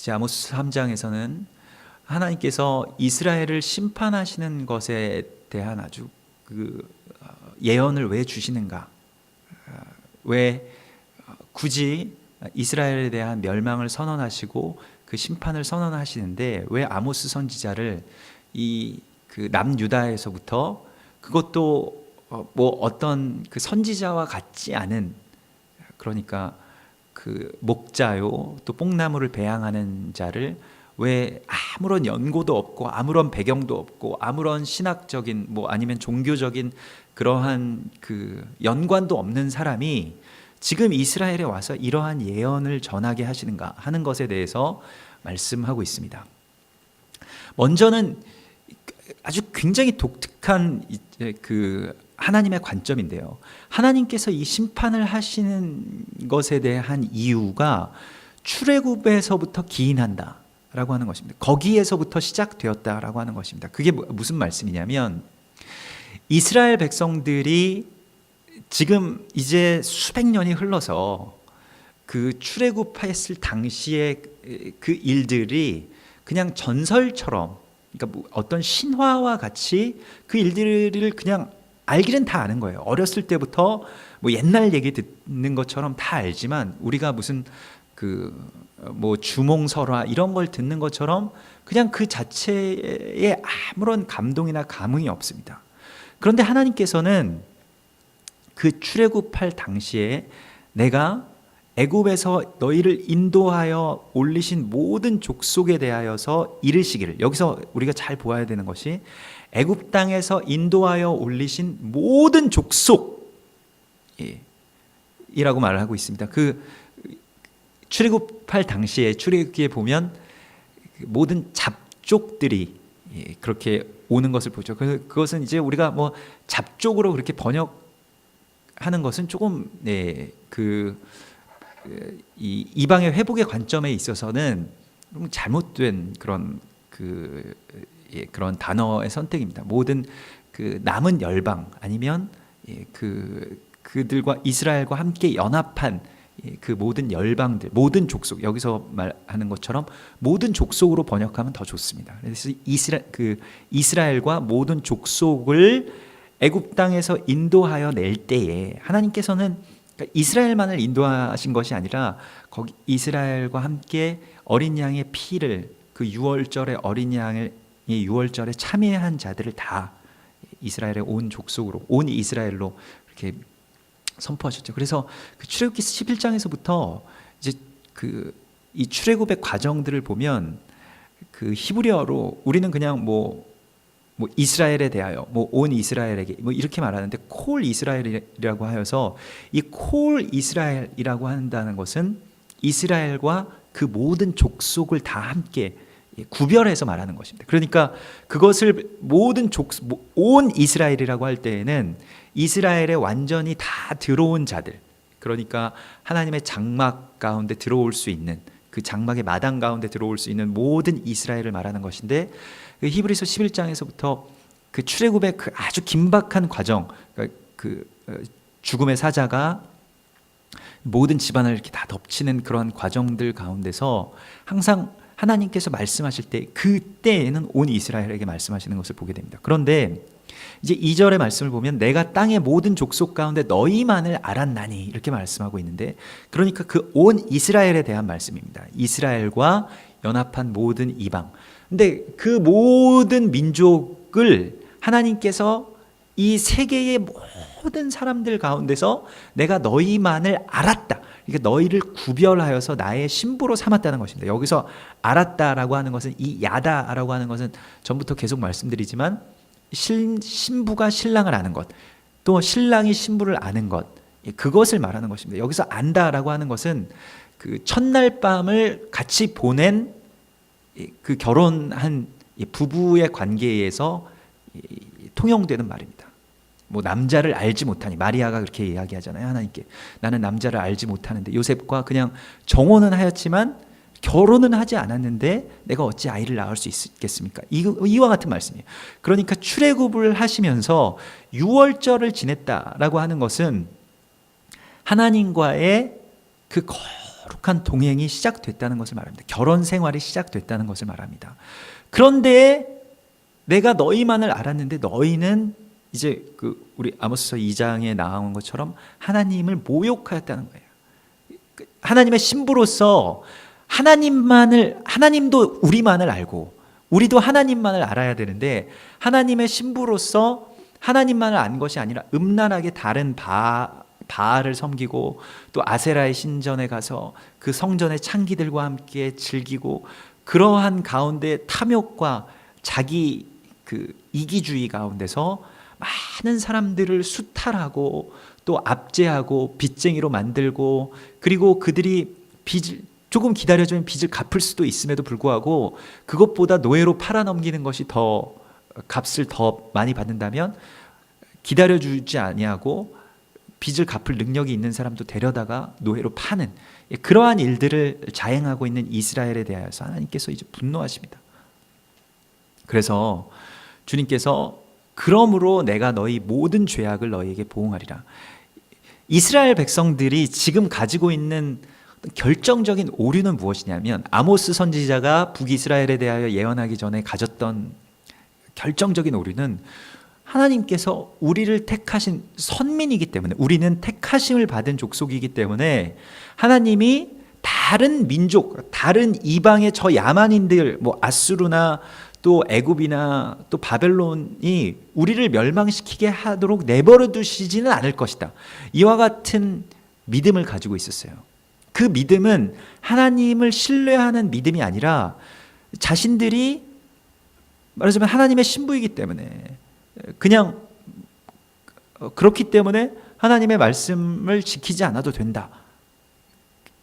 아모스 3장에서는 하나님께서 이스라엘을 심판하시는 것에 대한 아주 예언을 왜 주시는가, 왜 굳이 이스라엘에 대한 멸망을 선언하시고 그 심판을 선언하시는데 왜 아모스 선지자를 남유다에서부터, 그것도 뭐 어떤 그 선지자와 같지 않은, 그러니까 그 목자요 또 뽕나무를 배양하는 자를 왜 아무런 연고도 없고 아무런 배경도 없고 아무런 신학적인 뭐 아니면 종교적인 그러한 그 연관도 없는 사람이 지금 이스라엘에 와서 이러한 예언을 전하게 하시는가 하는 것에 대해서 말씀하고 있습니다. 먼저는 아주 굉장히 독특한 그 하나님의 관점인데요. 하나님께서 이 심판을 하시는 것에 대한 이유가 출애굽에서부터 기인한다 라고 하는 것입니다. 거기에서부터 시작되었다라고 하는 것입니다. 그게 무슨 말씀이냐면, 이스라엘 백성들이 지금 이제 수백 년이 흘러서 그 출애굽했을 당시의 그 일들이 그냥 전설처럼, 그러니까 어떤 신화와 같이 그 일들을 그냥 알기는 다 아는 거예요. 어렸을 때부터 뭐 옛날 얘기 듣는 것처럼 다 알지만 우리가 무슨 뭐 주몽설화 이런 걸 듣는 것처럼 그냥 그 자체에 아무런 감동이나 감흥이 없습니다. 그런데 하나님께서는 그 출애굽할 당시에 내가 애굽에서 너희를 인도하여 올리신 모든 족속에 대하여서 이르시기를, 여기서 우리가 잘 보아야 되는 것이 애굽 땅에서 인도하여 올리신 모든 족속이라고 말을 하고 있습니다. 그 출애굽할 당시에 출애굽기에 보면 모든 잡족들이 그렇게 오는 것을 보죠. 그것은 이제 우리가 뭐 잡족으로 그렇게 번역하는 것은 조금 이 이방의 회복의 관점에 있어서는 좀 잘못된 그런 그런 단어의 선택입니다. 모든 그 남은 열방 아니면 그들과 이스라엘과 함께 연합한 그 모든 열방들, 모든 족속, 여기서 말하는 것처럼 모든 족속으로 번역하면 더 좋습니다. 그래서 이스라엘과 모든 족속을 애굽 땅에서 인도하여 낼 때에 하나님께서는 이스라엘만을 인도하신 것이 아니라 거기 이스라엘과 함께 어린 양의 피를, 그 유월절의 어린 양의 유월절에 참여한 자들을 다 이스라엘의 온 족속으로, 온 이스라엘로 이렇게 선포하셨죠. 그래서 그 출애굽기 11장에서부터 이제 이 출애굽의 과정들을 보면 그 히브리어로 우리는 그냥 뭐 이스라엘에 대하여, 뭐 온 이스라엘에게 뭐 이렇게 말하는데, 콜 이스라엘이라고 하여서 이 콜 이스라엘이라고 한다는 것은 이스라엘과 그 모든 족속을 다 함께 구별해서 말하는 것입니다. 그러니까 그것을 모든 온 이스라엘이라고 할 때에는 이스라엘에 완전히 다 들어온 자들, 그러니까 하나님의 장막 가운데 들어올 수 있는, 그 장막의 마당 가운데 들어올 수 있는 모든 이스라엘을 말하는 것인데, 그 히브리서 11장에서부터 그 출애굽의 그 아주 긴박한 과정, 죽음의 사자가 모든 집안을 이렇게 다 덮치는 그런 과정들 가운데서 항상 하나님께서 말씀하실 때 그때에는 온 이스라엘에게 말씀하시는 것을 보게 됩니다. 그런데 이제 2절의 말씀을 보면 내가 땅의 모든 족속 가운데 너희만을 알았나니 이렇게 말씀하고 있는데, 그러니까 그 온 이스라엘에 대한 말씀입니다. 이스라엘과 연합한 모든 이방. 근데 그 모든 민족을 하나님께서 이 세계의 모든 사람들 가운데서 내가 너희만을 알았다, 그러니까 너희를 구별하여서 나의 신부로 삼았다는 것입니다. 여기서 알았다라고 하는 것은, 이 야다라고 하는 것은 전부터 계속 말씀드리지만 신부가 신랑을 아는 것, 또 신랑이 신부를 아는 것, 그것을 말하는 것입니다. 여기서 안다라고 하는 것은 그 첫날 밤을 같이 보낸 그 결혼한 부부의 관계에서 통용되는 말입니다. 뭐 남자를 알지 못하니, 마리아가 그렇게 이야기하잖아요. 하나님께 나는 남자를 알지 못하는데, 요셉과 그냥 정혼은 하였지만 결혼은 하지 않았는데 내가 어찌 아이를 낳을 수 있겠습니까? 이와 같은 말씀이에요. 그러니까 출애굽을 하시면서 유월절을 지냈다라고 하는 것은 하나님과의 그 거룩한 동행이 시작됐다는 것을 말합니다. 결혼 생활이 시작됐다는 것을 말합니다. 그런데 내가 너희만을 알았는데 너희는 이제 우리 아모스서 2장에 나온 것처럼 하나님을 모욕하였다는 거예요. 하나님의 신부로서 하나님도 우리만을 알고 우리도 하나님만을 알아야 되는데, 하나님의 신부로서 하나님만을 안 것이 아니라 음란하게 다른 바알을 섬기고 또 아세라의 신전에 가서 그 성전의 창기들과 함께 즐기고, 그러한 가운데 탐욕과 자기 이기주의 가운데서 많은 사람들을 수탈하고 또 압제하고 빚쟁이로 만들고, 그리고 그들이 조금 기다려주면 빚을 갚을 수도 있음에도 불구하고 그것보다 노예로 팔아넘기는 것이 더 값을 더 많이 받는다면 기다려주지 아니하고 빚을 갚을 능력이 있는 사람도 데려다가 노예로 파는, 그러한 일들을 자행하고 있는 이스라엘에 대하여서 하나님께서 이제 분노하십니다. 그래서 주님께서 그러므로 내가 너희 모든 죄악을 너희에게 보응하리라. 이스라엘 백성들이 지금 가지고 있는 결정적인 오류는 무엇이냐면, 아모스 선지자가 북이스라엘에 대하여 예언하기 전에 가졌던 결정적인 오류는, 하나님께서 우리를 택하신 선민이기 때문에, 우리는 택하심을 받은 족속이기 때문에 하나님이 다른 민족, 다른 이방의 저 야만인들, 뭐 아수르나 또 애굽이나 또 바벨론이 우리를 멸망시키게 하도록 내버려 두시지는 않을 것이다. 이와 같은 믿음을 가지고 있었어요. 그 믿음은 하나님을 신뢰하는 믿음이 아니라 자신들이 말하자면 하나님의 신부이기 때문에, 그냥 그렇기 때문에 하나님의 말씀을 지키지 않아도 된다.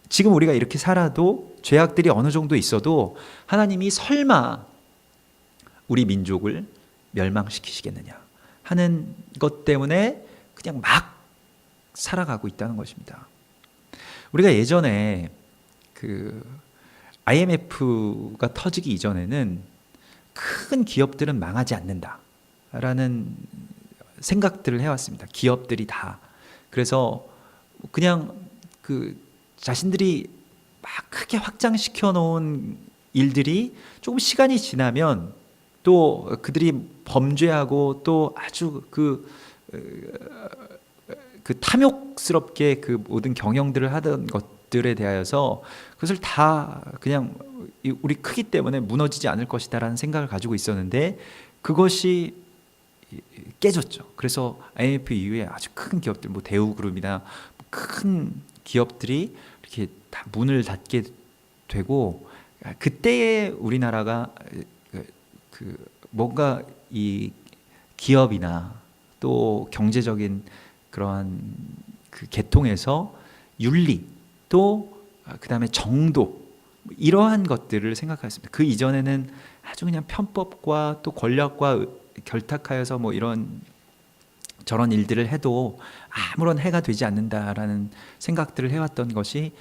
지금 우리가 이렇게 살아도 죄악들이 어느 정도 있어도 하나님이 설마 우리 민족을 멸망시키시겠느냐 하는 것 때문에 그냥 막 살아가고 있다는 것입니다. 우리가 예전에 IMF가 터지기 이전에는 큰 기업들은 망하지 않는다라는 생각들을 해왔습니다. 기업들이 다. 그래서 그냥 자신들이 막 크게 확장시켜 놓은 일들이 조금 시간이 지나면 또 그들이 범죄하고 또 아주 탐욕스럽게 모든 경영들을 하던 것들에 대하여서 그것을 다 그냥 우리 크기 때문에 무너지지 않을 것이다라는 생각을 가지고 있었는데, 그것이 깨졌죠. 그래서 IMF 이후에 아주 큰 기업들, 뭐 대우그룹이나 큰 기업들이 이렇게 다 문을 닫게 되고, 그때에 우리나라가 뭔가 이 기업이나 또 경제적인 그러한 계통에서 윤리, 또 그다음에 정도, 이러한 것들을 생각했습니다. 그 이전에는 아주 그냥 편법과 또 권력과 결탁하여서 뭐 이런 저런 일들을 해도 아무런 해가 되지 않는다라는 생각들을 해왔던 것이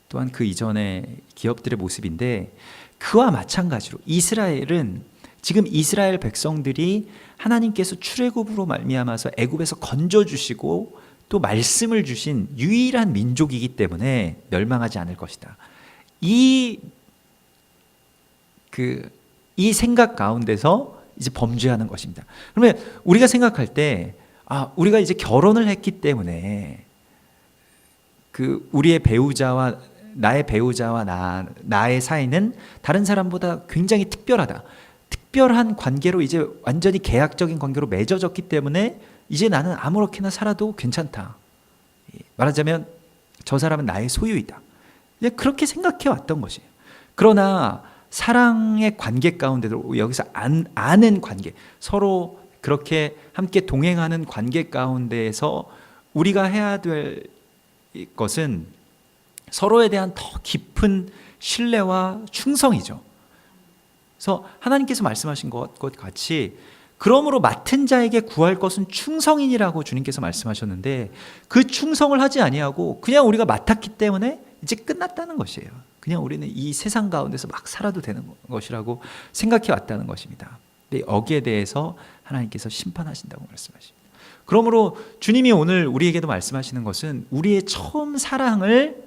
또한 그 이전의 기업들의 모습인데, 그와 마찬가지로 이스라엘은 지금 이스라엘 백성들이 하나님께서 출애굽으로 말미암아서 애굽에서 건져주시고 또 말씀을 주신 유일한 민족이기 때문에 멸망하지 않을 것이다. 이 생각 가운데서 이제 범죄하는 것입니다. 그러면 우리가 생각할 때, 우리가 이제 결혼을 했기 때문에 우리의 배우자와 나의 배우자와 나의 사이는 다른 사람보다 굉장히 특별한 관계로 이제 완전히 계약적인 관계로 맺어졌기 때문에 이제 나는 아무렇게나 살아도 괜찮다. 말하자면 저 사람은 나의 소유이다. 그렇게 생각해 왔던 것이에요. 그러나 사랑의 관계 가운데도, 여기서 아는 관계, 서로 그렇게 함께 동행하는 관계 가운데에서 우리가 해야 될 것은 서로에 대한 더 깊은 신뢰와 충성이죠. 그래서 하나님께서 말씀하신 것 같이, 그러므로 맡은 자에게 구할 것은 충성이니라고 주님께서 말씀하셨는데, 그 충성을 하지 아니하고 그냥 우리가 맡았기 때문에 이제 끝났다는 것이에요. 그냥 우리는 이 세상 가운데서 막 살아도 되는 것이라고 생각해 왔다는 것입니다. 근데 여기에 대해서 하나님께서 심판하신다고 말씀하십니다. 그러므로 주님이 오늘 우리에게도 말씀하시는 것은, 우리의 처음 사랑을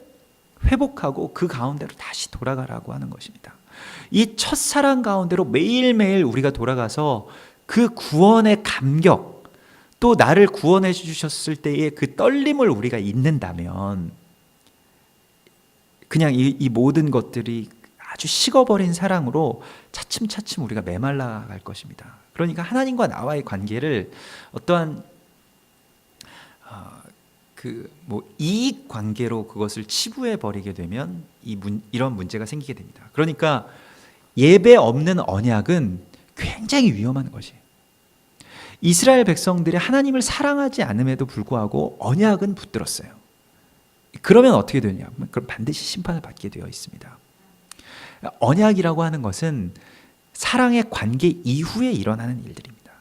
회복하고 그 가운데로 다시 돌아가라고 하는 것입니다. 이 첫사랑 가운데로 매일매일 우리가 돌아가서 그 구원의 감격, 또 나를 구원해 주셨을 때의 그 떨림을 우리가 잊는다면 그냥 이 모든 것들이 아주 식어버린 사랑으로 차츰차츰 우리가 메말라갈 것입니다. 그러니까 하나님과 나와의 관계를 어떠한 이익 관계로 그것을 치부해 버리게 되면 이런 문제가 생기게 됩니다. 그러니까 예배 없는 언약은 굉장히 위험한 것이에요. 이스라엘 백성들이 하나님을 사랑하지 않음에도 불구하고 언약은 붙들었어요. 그러면 어떻게 되냐? 그럼 반드시 심판을 받게 되어 있습니다. 언약이라고 하는 것은 사랑의 관계 이후에 일어나는 일들입니다.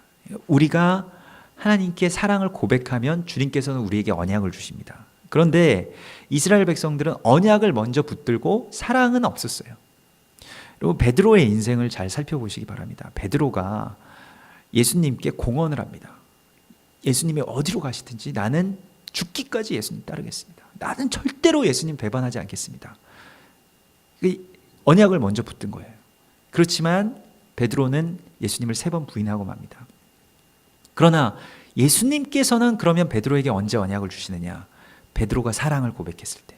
우리가 하나님께 사랑을 고백하면 주님께서는 우리에게 언약을 주십니다. 그런데 이스라엘 백성들은 언약을 먼저 붙들고 사랑은 없었어요. 그리고 베드로의 인생을 잘 살펴보시기 바랍니다. 베드로가 예수님께 공언을 합니다. 예수님이 어디로 가시든지 나는 죽기까지 예수님 따르겠습니다. 나는 절대로 예수님 배반하지 않겠습니다. 언약을 먼저 붙든 거예요. 그렇지만 베드로는 예수님을 3번 부인하고 맙니다. 그러나 예수님께서는 그러면 베드로에게 언제 언약을 주시느냐? 베드로가 사랑을 고백했을 때,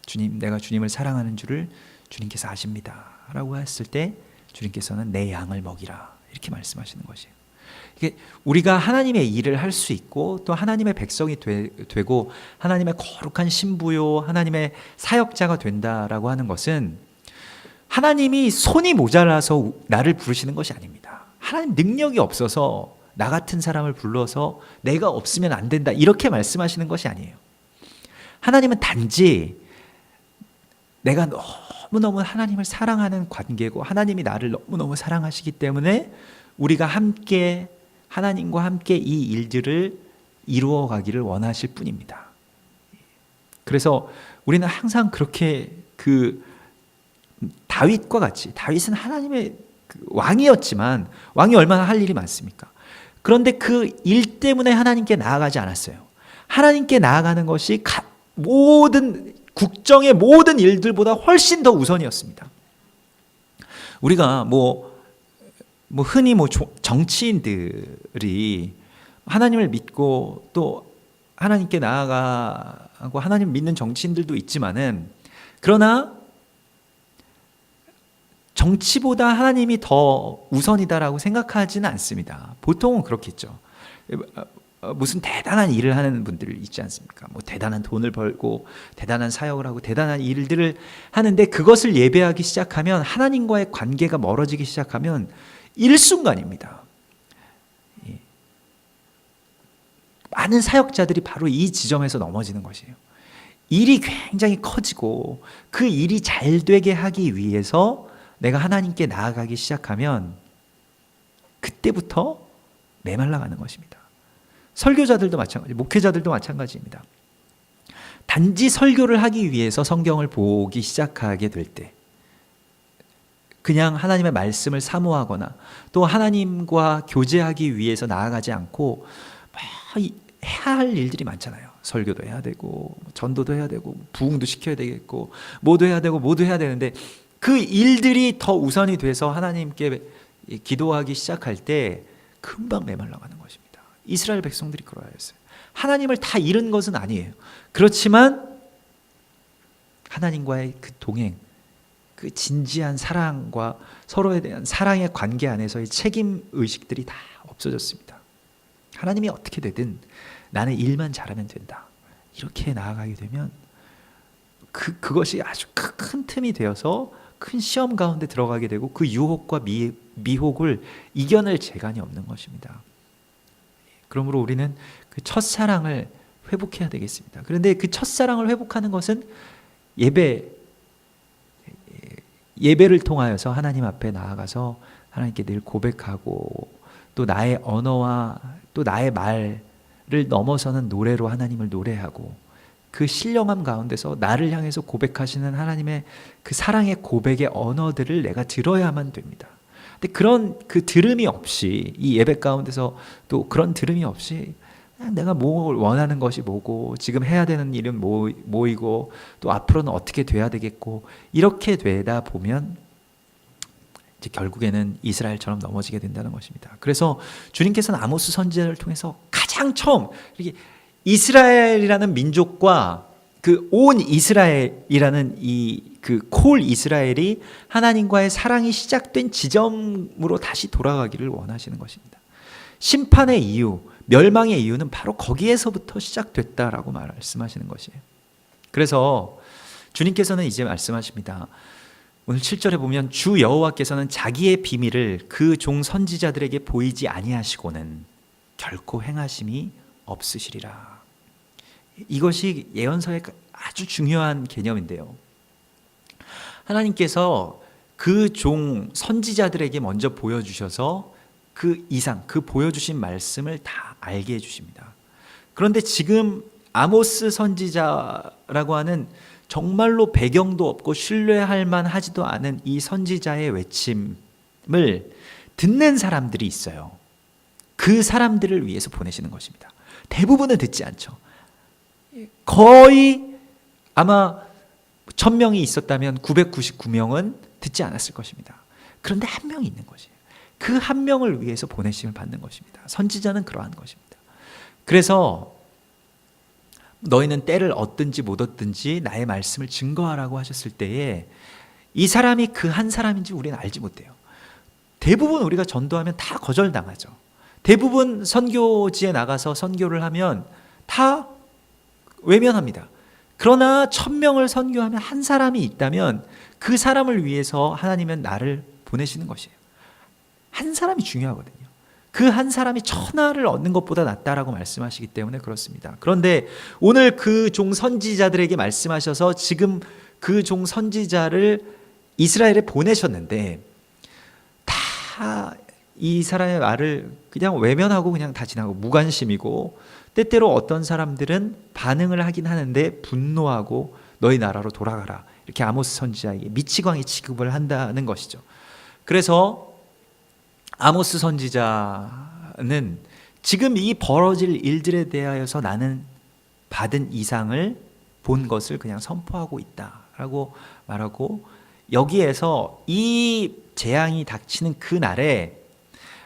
주님, 내가 주님을 사랑하는 줄을 주님께서 아십니다 라고 했을 때 주님께서는 내 양을 먹이라 이렇게 말씀하시는 것이에요. 이게 우리가 하나님의 일을 할 수 있고 또 하나님의 백성이 되고 하나님의 거룩한 신부요 하나님의 사역자가 된다라고 하는 것은 하나님이 손이 모자라서 나를 부르시는 것이 아닙니다. 하나님 능력이 없어서 나 같은 사람을 불러서 내가 없으면 안 된다 이렇게 말씀하시는 것이 아니에요. 하나님은 단지 내가 너무너무 하나님을 사랑하는 관계고 하나님이 나를 너무너무 사랑하시기 때문에 우리가 함께 하나님과 함께 이 일들을 이루어 가기를 원하실 뿐입니다. 그래서 우리는 항상 그렇게 다윗과 같이, 다윗은 하나님의 왕이었지만 왕이 얼마나 할 일이 많습니까? 그런데 그 일 때문에 하나님께 나아가지 않았어요. 하나님께 나아가는 것이 모든 국정의 모든 일들보다 훨씬 더 우선이었습니다. 우리가 흔히 정치인들이 하나님을 믿고 또 하나님께 나아가고 하나님 믿는 정치인들도 있지만은 그러나 정치보다 하나님이 더 우선이다라고 생각하지는 않습니다. 보통은 그렇겠죠. 무슨 대단한 일을 하는 분들 있지 않습니까? 대단한 돈을 벌고 대단한 사역을 하고 대단한 일들을 하는데 그것을 예배하기 시작하면 하나님과의 관계가 멀어지기 시작하면 일순간입니다. 많은 사역자들이 바로 이 지점에서 넘어지는 것이에요. 일이 굉장히 커지고 그 일이 잘 되게 하기 위해서 내가 하나님께 나아가기 시작하면 그때부터 메말라가는 것입니다. 설교자들도 마찬가지, 목회자들도 마찬가지입니다. 단지 설교를 하기 위해서 성경을 보기 시작하게 될 때, 그냥 하나님의 말씀을 사모하거나 또 하나님과 교제하기 위해서 나아가지 않고 해야 할 일들이 많잖아요. 설교도 해야 되고 전도도 해야 되고 부흥도 시켜야 되겠고 뭐도 해야 되고 뭐도 해야 되는데 그 일들이 더 우선이 돼서 하나님께 기도하기 시작할 때 금방 메말라가는 것입니다. 이스라엘 백성들이 그러하였어요. 하나님을 다 잃은 것은 아니에요. 그렇지만 하나님과의 그 동행, 그 진지한 사랑과 서로에 대한 사랑의 관계 안에서의 책임 의식들이 다 없어졌습니다. 하나님이 어떻게 되든 나는 일만 잘하면 된다. 이렇게 나아가게 되면 그것이 아주 큰 틈이 되어서 큰 시험 가운데 들어가게 되고 그 유혹과 미혹을 이겨낼 재간이 없는 것입니다. 그러므로 우리는 그 첫사랑을 회복해야 되겠습니다. 그런데 그 첫사랑을 회복하는 것은 예배를 통하여서 하나님 앞에 나아가서 하나님께 늘 고백하고 또 나의 언어와 또 나의 말을 넘어서는 노래로 하나님을 노래하고 그 신령함 가운데서 나를 향해서 고백하시는 하나님의 그 사랑의 고백의 언어들을 내가 들어야만 됩니다. 근데 그런 그 들음이 없이 이 예배 가운데서 또 그런 들음이 없이 그냥 내가 뭘 원하는 것이 뭐고 지금 해야 되는 일은 뭐이고 또 앞으로는 어떻게 돼야 되겠고 이렇게 되다 보면 이제 결국에는 이스라엘처럼 넘어지게 된다는 것입니다. 그래서 주님께서는 아모스 선지자를 통해서 가장 처음 이렇게 이스라엘이라는 민족과 그 온 이스라엘이라는 이 그 콜 이스라엘이 하나님과의 사랑이 시작된 지점으로 다시 돌아가기를 원하시는 것입니다. 심판의 이유, 멸망의 이유는 바로 거기에서부터 시작됐다라고 말씀하시는 것이에요. 그래서 주님께서는 이제 말씀하십니다. 오늘 7절에 보면 주 여호와께서는 자기의 비밀을 그 종 선지자들에게 보이지 아니하시고는 결코 행하심이 없으시리라. 이것이 예언서의 아주 중요한 개념인데요. 하나님께서 그 종 선지자들에게 먼저 보여주셔서 그 이상, 그 보여주신 말씀을 다 알게 해주십니다. 그런데 지금 아모스 선지자라고 하는 정말로 배경도 없고 신뢰할 만하지도 않은 이 선지자의 외침을 듣는 사람들이 있어요. 그 사람들을 위해서 보내시는 것입니다. 대부분은 듣지 않죠. 거의 아마 1000명이 있었다면 999명은 듣지 않았을 것입니다. 그런데 한 명이 있는 것이에요. 그 한 명을 위해서 보내심을 받는 것입니다. 선지자는 그러한 것입니다. 그래서 너희는 때를 얻든지 못 얻든지 나의 말씀을 증거하라고 하셨을 때에 이 사람이 그 한 사람인지 우리는 알지 못해요. 대부분 우리가 전도하면 다 거절당하죠. 대부분 선교지에 나가서 선교를 하면 다 외면합니다. 그러나 1000명을 선교하면 한 사람이 있다면 그 사람을 위해서 하나님은 나를 보내시는 것이에요. 한 사람이 중요하거든요. 그 한 사람이 천하를 얻는 것보다 낫다라고 말씀하시기 때문에 그렇습니다. 그런데 오늘 그 종 선지자들에게 말씀하셔서 지금 그 종 선지자를 이스라엘에 보내셨는데 다 이 사람의 말을 그냥 외면하고 그냥 다 지나고 무관심이고 때때로 어떤 사람들은 반응을 하긴 하는데 분노하고 너희 나라로 돌아가라 이렇게 아모스 선지자에게 미치광이 취급을 한다는 것이죠. 그래서 아모스 선지자는 지금 이 벌어질 일들에 대하여서 나는 받은 이상을 본 것을 그냥 선포하고 있다라고 말하고 여기에서 이 재앙이 닥치는 그 날에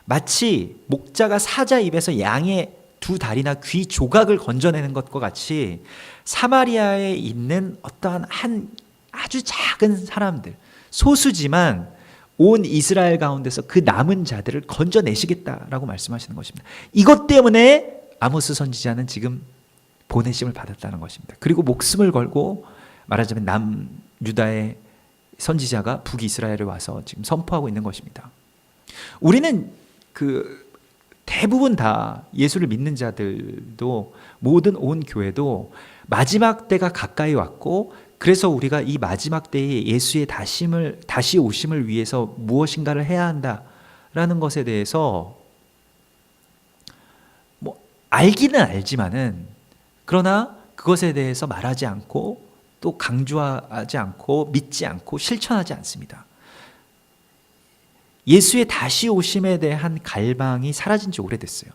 마치 목자가 사자 입에서 양의 두 다리나 귀 조각을 건져내는 것과 같이 사마리아에 있는 어떠한 한 아주 작은 사람들 소수지만 온 이스라엘 가운데서 그 남은 자들을 건져내시겠다라고 말씀하시는 것입니다. 이것 때문에 아모스 선지자는 지금 보내심을 받았다는 것입니다. 그리고 목숨을 걸고 말하자면 남유다의 선지자가 북이스라엘에 와서 지금 선포하고 있는 것입니다. 우리는 대부분 다 예수를 믿는 자들도 모든 온 교회도 마지막 때가 가까이 왔고 그래서 우리가 이 마지막 때에 예수의 다시 오심을 위해서 무엇인가를 해야 한다라는 것에 대해서 알기는 알지만은 그러나 그것에 대해서 말하지 않고 또 강조하지 않고 믿지 않고 실천하지 않습니다. 예수의 다시 오심에 대한 갈망이 사라진 지 오래됐어요.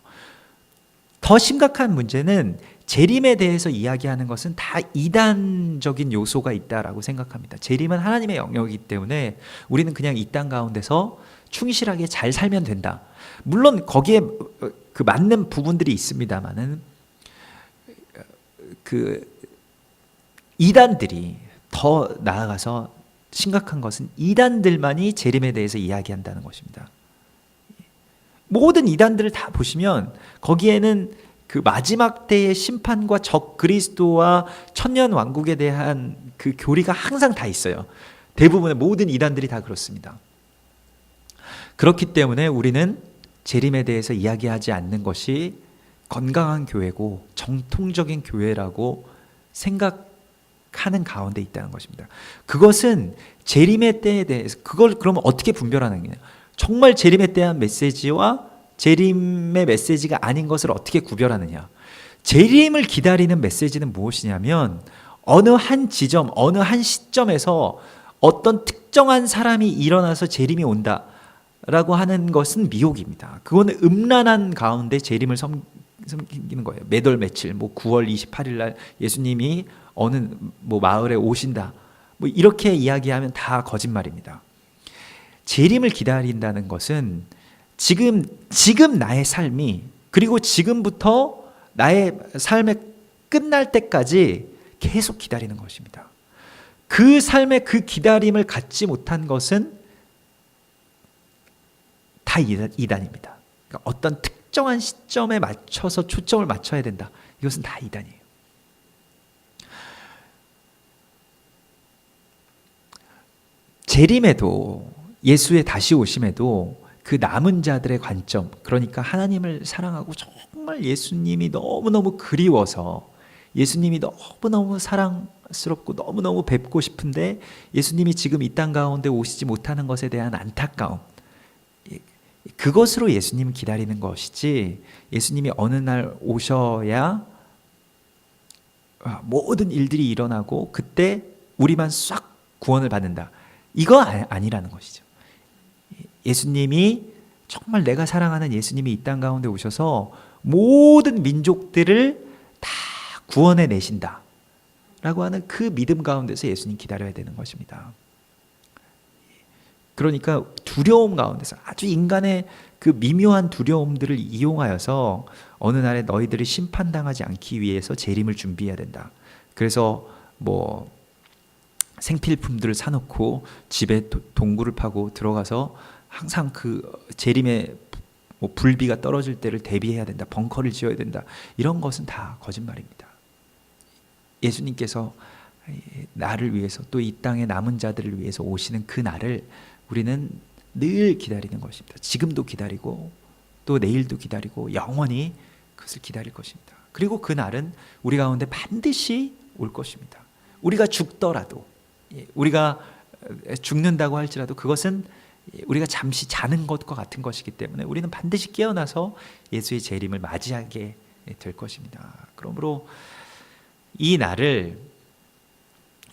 더 심각한 문제는 재림에 대해서 이야기하는 것은 다 이단적인 요소가 있다라고 생각합니다. 재림은 하나님의 영역이기 때문에 우리는 그냥 이 땅 가운데서 충실하게 잘 살면 된다. 물론 거기에 그 맞는 부분들이 있습니다만은 그 이단들이 더 나아가서 심각한 것은 이단들만이 재림에 대해서 이야기한다는 것입니다. 모든 이단들을 다 보시면 거기에는 그 마지막 때의 심판과 적 그리스도와 천년 왕국에 대한 그 교리가 항상 다 있어요. 대부분의 모든 이단들이 다 그렇습니다. 그렇기 때문에 우리는 재림에 대해서 이야기하지 않는 것이 건강한 교회고 정통적인 교회라고 생각하는 가운데 있다는 것입니다. 그것은 재림의 때에 대해서 그걸 그러면 어떻게 분별하는 거냐? 정말 재림에 대한 메시지와 재림의 메시지가 아닌 것을 어떻게 구별하느냐? 재림을 기다리는 메시지는 무엇이냐면 어느 한 지점, 어느 한 시점에서 어떤 특정한 사람이 일어나서 재림이 온다라고 하는 것은 미혹입니다. 그거는 음란한 가운데 재림을 생기는 거예요. 몇 월 며칠, 뭐 9월 28일 날 예수님이 어느 뭐 마을에 오신다. 뭐 이렇게 이야기하면 다 거짓말입니다. 재림을 기다린다는 것은 지금 나의 삶이, 그리고 지금부터 나의 삶의 끝날 때까지 계속 기다리는 것입니다. 그 삶의 그 기다림을 갖지 못한 것은 다 이단입니다. 그러니까 어떤 특정한 시점에 맞춰서 초점을 맞춰야 된다. 이것은 다 이단이에요. 재림에도, 예수의 다시 오심에도 그 남은 자들의 관점, 그러니까 하나님을 사랑하고 정말 예수님이 너무너무 그리워서, 예수님이 너무너무 사랑스럽고 너무너무 뵙고 싶은데 예수님이 지금 이 땅 가운데 오시지 못하는 것에 대한 안타까움, 그것으로 예수님을 기다리는 것이지, 예수님이 어느 날 오셔야 모든 일들이 일어나고 그때 우리만 싹 구원을 받는다, 이거 아니라는 것이죠. 예수님이 정말 내가 사랑하는 예수님이 이 땅 가운데 오셔서 모든 민족들을 다 구원해 내신다 라고 하는 그 믿음 가운데서 예수님 기다려야 되는 것입니다. 그러니까 두려움 가운데서, 아주 인간의 그 미묘한 두려움들을 이용하여서 어느 날에 너희들이 심판당하지 않기 위해서 재림을 준비해야 된다. 그래서 뭐 생필품들을 사놓고 집에 동굴을 파고 들어가서 항상 그 재림의 뭐 불비가 떨어질 때를 대비해야 된다, 벙커를 지어야 된다, 이런 것은 다 거짓말입니다. 예수님께서 나를 위해서, 또 이 땅의 남은 자들을 위해서 오시는 그 날을 우리는 늘 기다리는 것입니다. 지금도 기다리고 또 내일도 기다리고 영원히 그것을 기다릴 것입니다. 그리고 그 날은 우리 가운데 반드시 올 것입니다. 우리가 죽더라도, 우리가 죽는다고 할지라도 그것은 우리가 잠시 자는 것과 같은 것이기 때문에 우리는 반드시 깨어나서 예수의 재림을 맞이하게 될 것입니다. 그러므로 이 날을,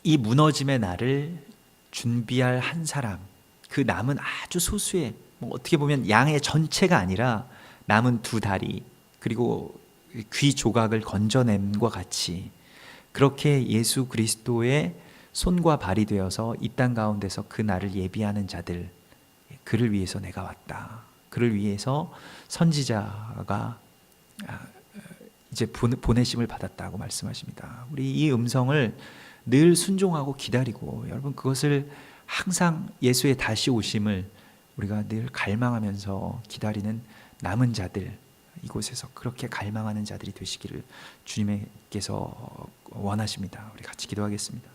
이 무너짐의 날을 준비할 한 사람, 그 남은 아주 소수의, 뭐 어떻게 보면 양의 전체가 아니라 남은 두 다리 그리고 귀 조각을 건져냄과 같이, 그렇게 예수 그리스도의 손과 발이 되어서 이 땅 가운데서 그 날을 예비하는 자들, 그를 위해서 내가 왔다, 그를 위해서 선지자가 이제 보내심을 받았다고 말씀하십니다. 우리 이 음성을 늘 순종하고 기다리고, 여러분 그것을 항상 예수의 다시 오심을 우리가 늘 갈망하면서 기다리는 남은 자들, 이곳에서 그렇게 갈망하는 자들이 되시기를 주님께서 원하십니다. 우리 같이 기도하겠습니다.